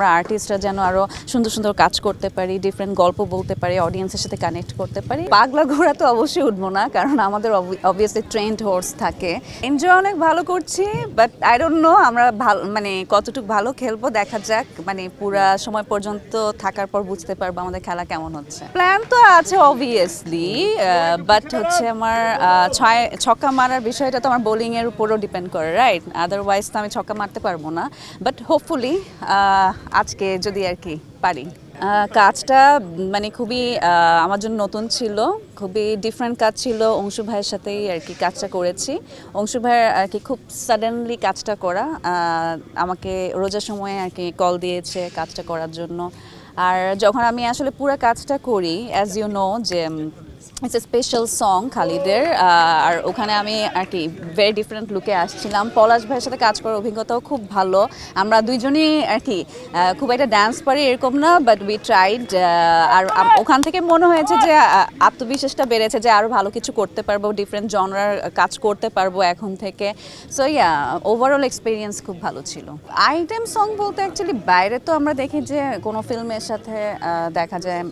আমরা আর্টিস্টরা যেন আরো সুন্দর সুন্দর কাজ করতে পারি, ডিফারেন্ট গল্প বলতে পারি, অডিয়েন্সের সাথে কানেক্ট করতে পারি। পাগলা ঘোড়া তো অবশ্যই উঠবো না, কারণ আমাদের অবভিয়াসলি ট্রেন্ড হর্স থাকে। এনজয় অনেক ভালো করছি, বাট আই ডোন্ট নো আমরা ভালো মানে কতটুকু ভালো খেলবো, দেখা যাক। মানে পুরা সময় পর্যন্ত থাকার পর বুঝতে পারবো আমাদের খেলা কেমন হচ্ছে। প্ল্যান তো আছে অবভিয়াসলি, বাট হচ্ছে আমার ছক্কা মারার বিষয়টা তো আমার বোলিং এর উপরও ডিপেন্ড করে, রাইট? আদারওয়াইজ তো আমি ছক্কা মারতে পারবো না, বাট হোপফুলি আজকে যদি আর কি পারি। কাজটা মানে খুবই আমার জন্য নতুন ছিল, খুবই ডিফারেন্ট কাজ ছিল। অংশু ভাইয়ের সাথেই আর কি কাজটা করেছি। অংশু ভাইয়ের আর কি খুব সাডেনলি কাজটা করা, আমাকে রোজার সময়ে আর কি কল দিয়েছে কাজটা করার জন্য। আর যখন আমি আসলে পুরো কাজটা করি, অ্যাজ ইউ নো যে ইটস এ স্পেশাল সং খালিদের, আর ওখানে আমি আর কি ভেরি ডিফারেন্ট লুকে আসছিলাম। পলাশ ভাইয়ের সাথে কাজ করার অভিজ্ঞতাও খুব ভালো। আমরা দুইজনই আর কি খুব একটা ডান্স পারি এরকম না, বাট উই ট্রাইড। আর ওখান থেকে মনে হয়েছে যে আত্মবিশ্বাসটা বেড়েছে যে আরও ভালো কিছু করতে পারবো, ডিফারেন্ট জনরার কাজ করতে পারবো এখন থেকে। সো ইয়া, ওভারঅল এক্সপিরিয়েন্স খুব ভালো ছিল। আইটেম সং বলতে অ্যাকচুয়ালি বাইরে তো আমরা দেখি যে কোনো ফিল্মের সাথে দেখা যায়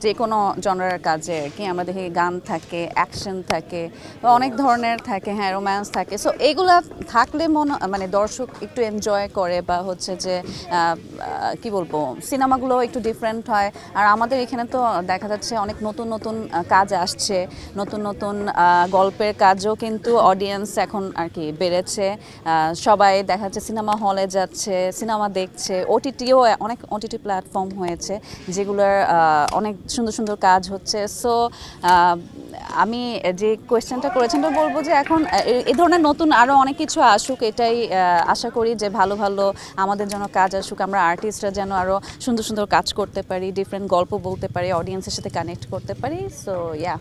যে কোনো জনরার কাজে আর কি আমরা দেখি গান থাকে, অ্যাকশন থাকে, অনেক ধরনের থাকে, হ্যাঁ, রোম্যান্স থাকে। সো এগুলা থাকলে মানে দর্শক একটু এনজয় করে, বা হচ্ছে যে কি বলবো, সিনেমাগুলো একটু ডিফারেন্ট হয়। আর আমাদের এখানে তো দেখা যাচ্ছে অনেক নতুন নতুন কাজ আসছে, নতুন নতুন গল্পের কাজও কিন্তু অডিয়েন্স এখন আর কি বেড়েছে। সবাই দেখা যাচ্ছে সিনেমা হলে যাচ্ছে, সিনেমা দেখছে, ওটিটিও অনেক ওটিটি প্ল্যাটফর্ম হয়েছে যেগুলোর অনেক সুন্দর সুন্দর কাজ হচ্ছে। সো আমি যে কোয়েশ্চেনটা করেছেন তো বলবো যে এখন এই ধরনের নতুন আরও অনেক কিছু আসুক, এটাই আশা করি যে ভালো ভালো আমাদের জন্য কাজ আসুক। আমরা আর্টিস্টরা যেন আরও সুন্দর সুন্দর কাজ করতে পারি, ডিফারেন্ট গল্প বলতে পারি, অডিয়েন্সের সাথে কানেক্ট করতে পারি। সো ইয়া,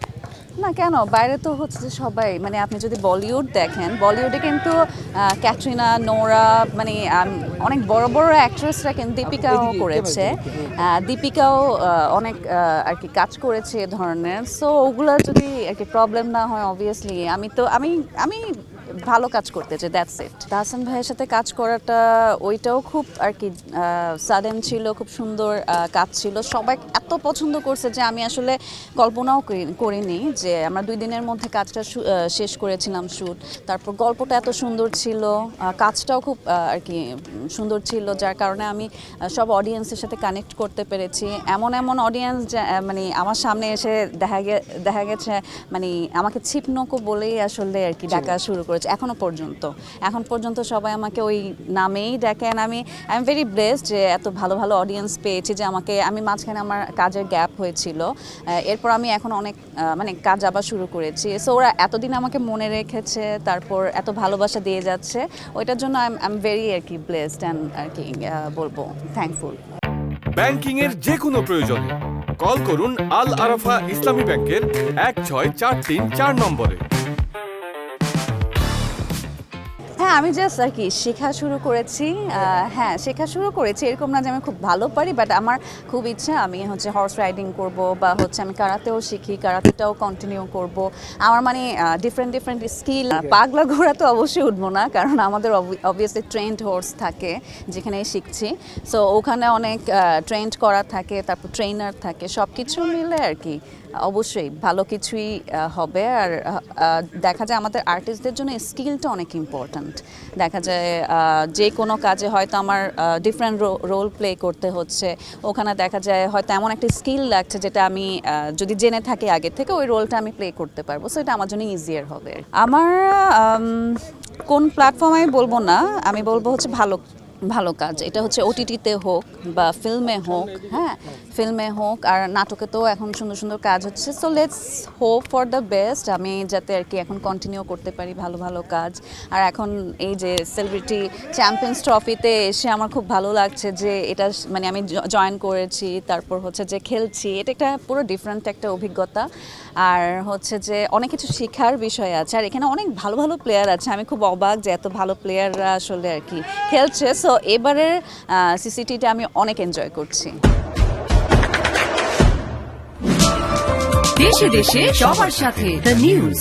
না কেন, বাইরে তো হচ্ছে যে সবাই, মানে আপনি যদি বলিউড দেখেন, বলিউডে কিন্তু ক্যাটরিনা, নোরা, মানে অনেক বড় বড় অ্যাক্ট্রেসরা কিন্তু, দীপিকাও করেছে, দীপিকাও অনেক আর কি কাজ করেছে এ ধরনের। সো ওগুলো যদি আর কি প্রবলেম না হয়, অবভিয়াসলি আমি ভালো কাজ করতে চাই, দ্যাটস ইট। তাহসান ভাইয়ের সাথে কাজ করাটা ওইটাও খুব আর কি সাডেন ছিল, খুব সুন্দর কাজ ছিল। সবাই এত পছন্দ করছে যে আমি আসলে কল্পনাও করিনি যে আমরা 2 দিনের মধ্যে কাজটা শেষ করেছিলাম শ্যুট। তারপর গল্পটা এত সুন্দর ছিল, কাজটাও খুব আর কি সুন্দর ছিল, যার কারণে আমি সব অডিয়েন্সের সাথে কানেক্ট করতে পেরেছি। এমন এমন অডিয়েন্স মানে আমার সামনে এসে দেখা গেছে মানে আমাকে ছিপনকো বলেই আসলে আর কি ডাকা শুরু করেছে। এখন পর্যন্ত সবাই আমাকে ওই নামেই ডাকেন। আমি এম ভেরি ব্লেসড যে এত ভালো ভালো অডিয়েন্স পেয়েছি, যে আমি মাঝখানে আমার কাজের গ্যাপ হয়েছিল, এরপর আমি এখন অনেক মানে কাজ আবার শুরু করেছি। সো ওরা এতদিন আমাকে মনে রেখেছে, তারপর এত ভালোবাসা দিয়ে যাচ্ছে, ওইটার জন্য আই এম ভেরি আর কি ব্লেসড অ্যান্ড আর কি বলবো থ্যাঙ্কফুল। ব্যাংকিং এর যে কোনো প্রয়োজনে কল করুন আল আরাফা ইসলামী ব্যাংকের 1643 নম্বরে। হ্যাঁ, আমি জাস্ট আর কি শেখা শুরু করেছি। এরকম না যে আমি খুব ভালো পারি, বাট আমার খুব ইচ্ছা আমি হচ্ছে হর্স রাইডিং করব, বা হচ্ছে আমি কারাতেও শিখি, কারাতেটাও কন্টিনিউ করব। আমার মানে ডিফারেন্ট স্কিল। পাগলা ঘোড়া তো অবশ্যই উঠবো না, কারণ আমাদের অবভিয়াসলি ট্রেন্ড হর্স থাকে যেখানে শিখছি। সো ওখানে অনেক ট্রেন্ড করা থাকে, তারপর ট্রেনার থাকে, সব কিছু মিলে আর কি অবশ্যই ভালো কিছুই হবে। আর দেখা যায় আমাদের আর্টিস্টদের জন্য স্কিলটা অনেক ইম্পর্ট্যান্ট। দেখা যায় যে কোনো কাজে হয়তো আমার ডিফারেন্ট রোল প্লে করতে হচ্ছে, ওখানে দেখা যায় হয়তো এমন একটা স্কিল লাগছে যেটা আমি যদি জেনে থাকি আগে থেকে, ওই রোলটা আমি প্লে করতে পারবো। সো এটা আমার জন্য ইজিয়ার হবে। আমার কোন প্ল্যাটফর্মে বলবো না, আমি বলবো হচ্ছে ভালো কাজ। এটা হচ্ছে ওটিটিতে হোক বা ফিল্মে হোক, হ্যাঁ, ফিল্মে হোক আর নাটকে তো এখন সুন্দর সুন্দর কাজ হচ্ছে। So let's hope for the best, আমি যাতে আর কি এখন কন্টিনিউ করতে পারি ভালো ভালো কাজ। আর এখন এই যে সেলিব্রিটি চ্যাম্পিয়ন্স ট্রফিতে এসে আমার খুব ভালো লাগছে যে এটা মানে আমি জয়েন করেছি, তারপর হচ্ছে যে খেলছি, এটা একটা পুরো ডিফারেন্ট একটা অভিজ্ঞতা। আর হচ্ছে যে অনেক কিছু শেখার বিষয় আছে, আর এখানে অনেক ভালো ভালো প্লেয়ার আছে। আমি খুব অবাক যে এত ভালো প্লেয়াররা আসলে আর কি খেলছে। সো এবারের সিসিটিটা আমি অনেক এনজয় করছি। দেশে দেশে সবার সাথে দ্য নিউজ।